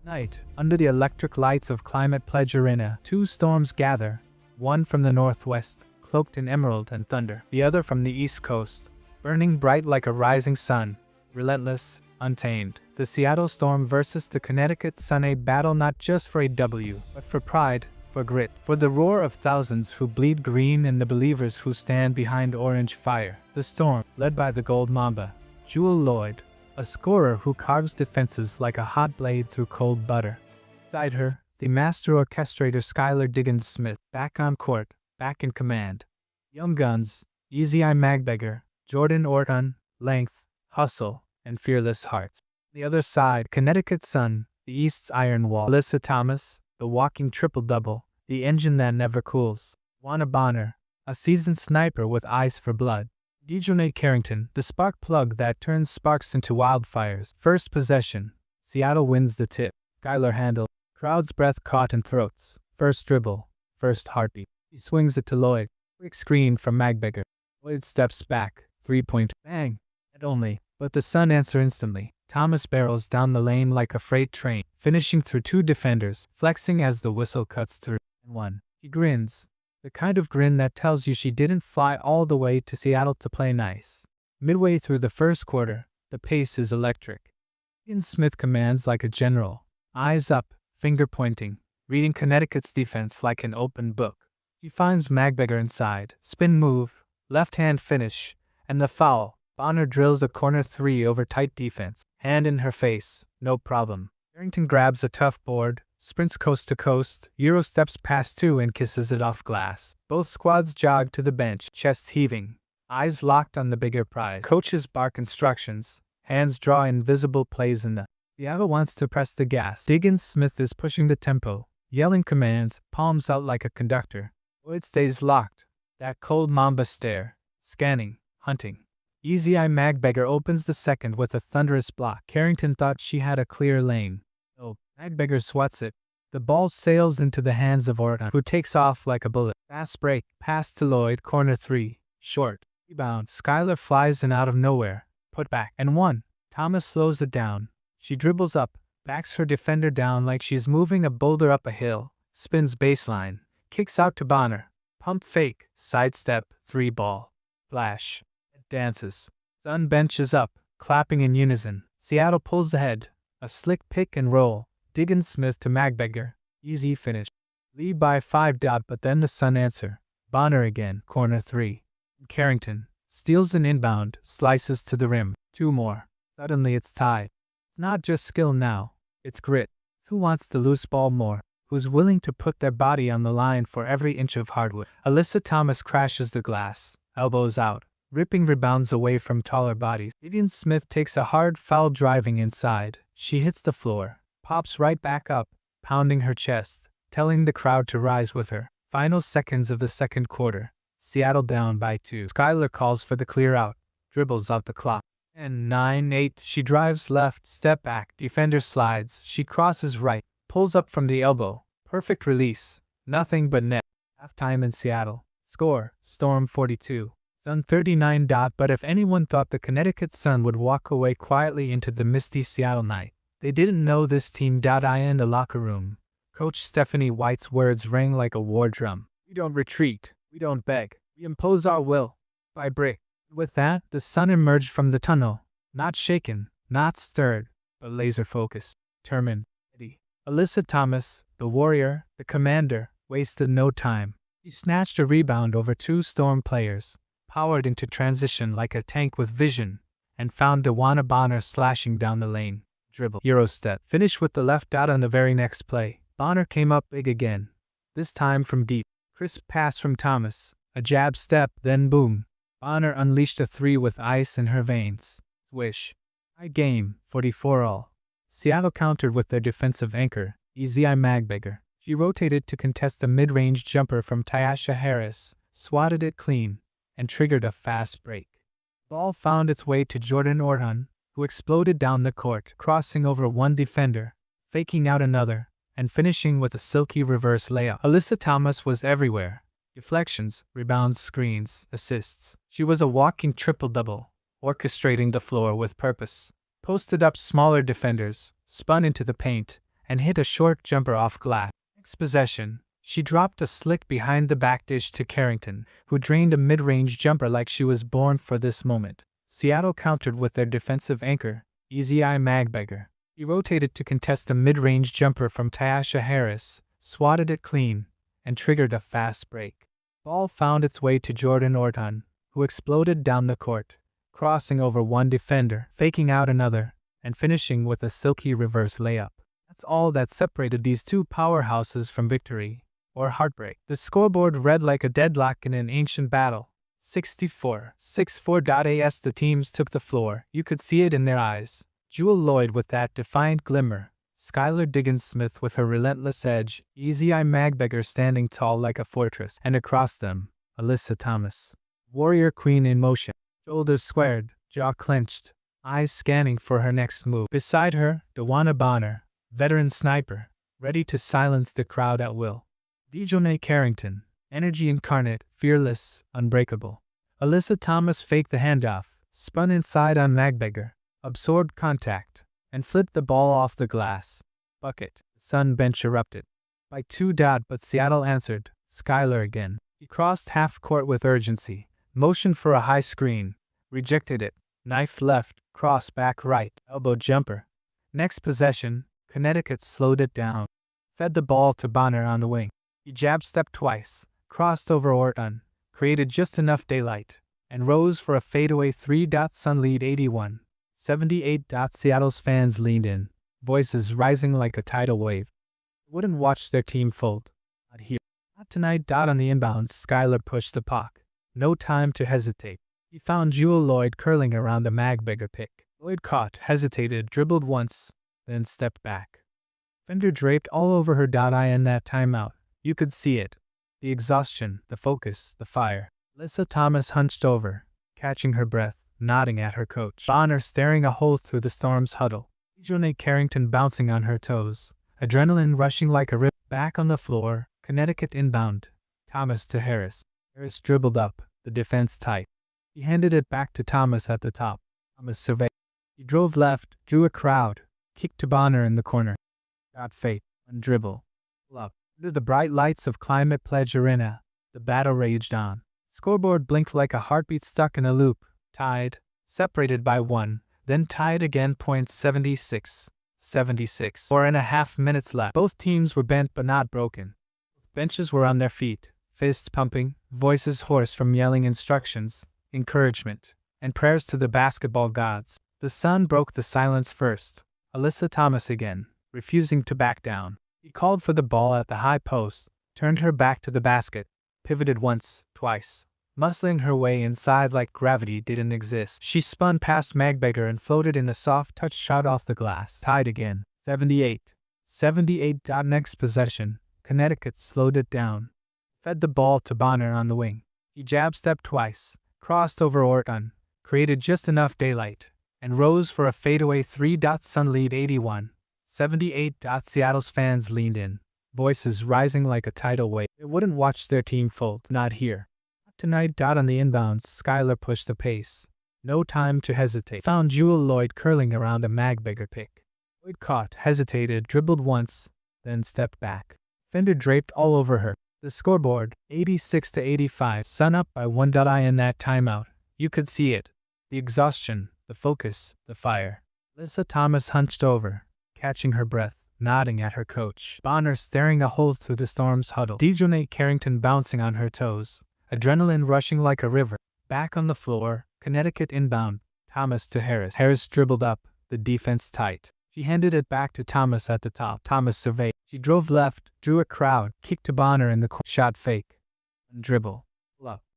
Night, under the electric lights of Climate Pledge Arena, two storms gather, one from the northwest, cloaked in emerald and thunder, the other from the east coast, burning bright like a rising sun, relentless, untamed. The Seattle Storm versus the Connecticut Sun, a battle not just for a W, but for pride, for grit, for the roar of thousands who bleed green and the believers who stand behind orange fire. The Storm, led by the Gold Mamba, Jewel Lloyd, a scorer who carves defenses like a hot blade through cold butter. Beside her, the master orchestrator Skylar Diggins-Smith, back on court, back in command. Young guns, Easy Eye Magbegar, Jordan Orton, length, hustle, and fearless hearts. The other side, Connecticut Sun, the East's iron wall. Alyssa Thomas, the walking triple-double, the engine that never cools. Juana Bonner, a seasoned sniper with eyes for blood. Dejonae Carrington, the spark plug that turns sparks into wildfires. First possession, Seattle wins the tip. Skylar handle, crowd's breath caught in throats. First dribble, first heartbeat. He swings it to Lloyd. Quick screen from Magbegar. Lloyd steps back. 3-point. Bang. Not only, but the Sun answer instantly. Thomas barrels down the lane like a freight train, finishing through two defenders, flexing as the whistle cuts through. And one. He grins. The kind of grin that tells you she didn't fly all the way to Seattle to play nice. Midway through the first quarter, the pace is electric. Smith commands like a general. Eyes up, finger pointing, reading Connecticut's defense like an open book. He finds Magbegar inside. Spin move, left hand finish, and the foul. Bonner drills a corner three over tight defense. Hand in her face, no problem. Carrington grabs a tough board, sprints coast to coast, Euro steps past two and kisses it off glass. Both squads jog to the bench, chest heaving, eyes locked on the bigger prize. Coaches bark instructions, hands draw invisible plays in the. Seattle wants to press the gas. Diggins-Smith is pushing the tempo, yelling commands, palms out like a conductor. Lloyd stays locked. That cold Mamba stare, scanning, hunting. Easy Eye Magbegar opens the second with a thunderous block. Carrington thought she had a clear lane. Oh, Magbegar swats it. The ball sails into the hands of Orton, who takes off like a bullet. Fast break, pass to Lloyd, corner three, short. Rebound, Skylar flies in out of nowhere. Put back, and one. Thomas slows it down. She dribbles up, backs her defender down like she's moving a boulder up a hill, spins baseline, kicks out to Bonner. Pump fake, sidestep, three ball. Flash. It dances. Sun benches up, clapping in unison. Seattle pulls ahead. A slick pick and roll. Diggins-Smith to Magbegar. Easy finish. Lead by 5. But then the Sun answer. Bonner again, corner three. Carrington steals an inbound, slices to the rim. Two more. Suddenly it's tied. It's not just skill now, it's grit. Who wants the loose ball more? Who's willing to put their body on the line for every inch of hardwood? Alyssa Thomas crashes the glass, elbows out, ripping rebounds away from taller bodies. Diggins-Smith takes a hard foul driving inside. She hits the floor, pops right back up, pounding her chest, telling the crowd to rise with her. Final seconds of the second quarter. Seattle down by 2. Skylar calls for the clear out, dribbles out the clock. And 9-8, she drives left, step back, defender slides, she crosses right, pulls up from the elbow, perfect release, nothing but net. Halftime in Seattle. Score, Storm 42. Sun 39. But if anyone thought the Connecticut Sun would walk away quietly into the misty Seattle night, they didn't know this team. In the locker room, Coach Stephanie White's words rang like a war drum. We don't retreat, we don't beg, we impose our will, by brick. With that, the Sun emerged from the tunnel, not shaken, not stirred, but laser-focused, determined, ready. Alyssa Thomas, the warrior, the commander, wasted no time. She snatched a rebound over two Storm players, powered into transition like a tank with vision, and found Juana Bonner slashing down the lane. Dribble, Eurostep, finished with the left out on the very next play. Bonner came up big again, this time from deep. Crisp pass from Thomas, a jab step, then boom. Bonner unleashed a three with ice in her veins. Swish. High game, 44 all. Seattle countered with their defensive anchor, Easy Eye Magbegar. She rotated to contest a mid-range jumper from Tyasha Harris, swatted it clean, and triggered a fast break. Ball found its way to Jordan Orton, who exploded down the court, crossing over one defender, faking out another, and finishing with a silky reverse layup. Alyssa Thomas was everywhere. Deflections, rebounds, screens, assists. She was a walking triple-double, orchestrating the floor with purpose. Posted up smaller defenders, spun into the paint, and hit a short jumper off glass. Next possession, she dropped a slick behind the back dish to Carrington, who drained a mid-range jumper like she was born for this moment. Seattle countered with their defensive anchor, Easy Eye Magbeger. He rotated to contest a mid-range jumper from Tyasha Harris, swatted it clean, and triggered a fast break. Ball found its way to Jordan Orton, who exploded down the court, crossing over one defender, faking out another, and finishing with a silky reverse layup. That's all that separated these two powerhouses from victory, or heartbreak. The scoreboard read like a deadlock in an ancient battle. 64-64. As the teams took the floor, you could see it in their eyes. Jewel Lloyd with that defiant glimmer, Skylar Diggins-Smith with her relentless edge, Easy Eye Magbeger standing tall like a fortress, and across them, Alyssa Thomas, warrior queen in motion, shoulders squared, jaw clenched, eyes scanning for her next move. Beside her, Dewana Bonner, veteran sniper, ready to silence the crowd at will. Dejounte Carrington, energy incarnate, fearless, unbreakable. Alyssa Thomas faked the handoff, spun inside on Magbeger, absorbed contact, and flipped the ball off the glass. Bucket. The Sun bench erupted. By 2. But Seattle answered, Skylar again. He crossed half court with urgency, motioned for a high screen, rejected it, knife left, cross back right, elbow jumper. Next possession, Connecticut slowed it down, fed the ball to Bonner on the wing. He jab stepped twice, crossed over Orton, created just enough daylight, and rose for a fadeaway 3. Sun lead 81-78. Seattle's fans leaned in, voices rising like a tidal wave. Wouldn't watch their team fold. Not here. Not tonight. On the inbounds, Skylar pushed the puck. No time to hesitate. He found Jewel Lloyd curling around the Magbeger pick. Lloyd caught, hesitated, dribbled once, then stepped back. Fender draped all over her. In that timeout, you could see it. The exhaustion, the focus, the fire. Alyssa Thomas hunched over, catching her breath, nodding at her coach. Bonner staring a hole through the Storm's huddle. Dejounte Carrington bouncing on her toes, adrenaline rushing like a rip. Back on the floor, Connecticut inbound. Thomas to Harris. Harris dribbled up, the defense tight. He handed it back to Thomas at the top. Thomas surveyed. He drove left, drew a crowd, kicked to Bonner in the corner. Got fate, one dribble. Pull up. Under the bright lights of Climate Pledge Arena, the battle raged on. Scoreboard blinked like a heartbeat stuck in a loop. Tied, separated by 1, then tied again. 76-76. 4.5 minutes left. Both teams were bent but not broken. Both benches were on their feet, fists pumping, voices hoarse from yelling instructions, encouragement, and prayers to the basketball gods. The Sun broke the silence first. Alyssa Thomas again, refusing to back down. He called for the ball at the high post, turned her back to the basket, pivoted once, twice, muscling her way inside like gravity didn't exist. She spun past Magbeger and floated in a soft touch shot off the glass. Tied again. 78-78. Next possession, Connecticut slowed it down, fed the ball to Bonner on the wing. He jab stepped twice, crossed over Orton, created just enough daylight, and rose for a fadeaway 3. Sun lead 81-78. Seattle's fans leaned in, voices rising like a tidal wave. They wouldn't watch their team fold. Not here. Not tonight. On the inbounds, Skylar pushed the pace. No time to hesitate. Found Jewel Lloyd curling around a Magbeger pick. Lloyd caught, hesitated, dribbled once, then stepped back. Fender draped all over her. The scoreboard, 86-85. Sun up by 1. In that timeout, you could see it. The exhaustion, the focus, the fire. Alyssa Thomas hunched over, catching her breath, nodding at her coach. Bonner staring a hole through the Storm's huddle. Dejounte Carrington bouncing on her toes, adrenaline rushing like a river. Back on the floor, Connecticut inbound. Thomas to Harris. Harris dribbled up, the defense tight. She handed it back to Thomas at the top. Thomas surveyed. She drove left, drew a crowd, kicked to Bonner in the corner. Shot fake. Dribble. Pull up.